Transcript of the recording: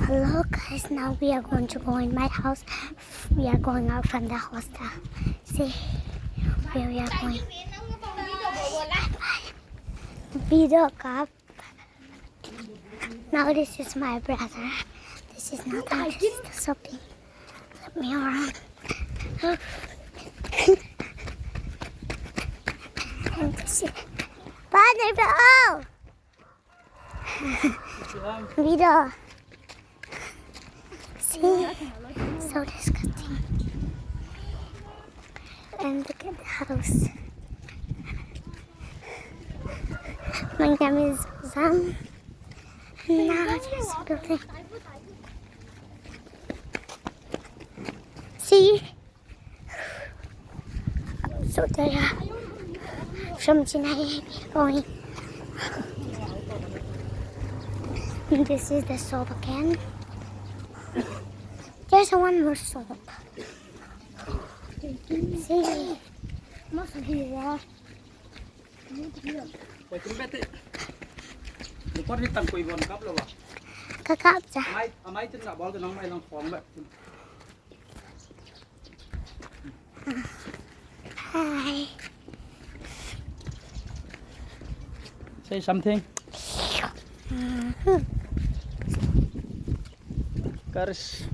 Hello guys, now we are going to go in my house. We are going out from the hostel. See where we are going. Video cup. Now this is my brother. This is not how this is the shopping. Let me around. And this is oh! Video. See? So disgusting. And look at the house. My name is zoujam. And now there's a building. See? So there. From Chennai, going. And this is the shop again. There's one more shop. See? Must be what? Kakap cha. Hi. Say something. Cars.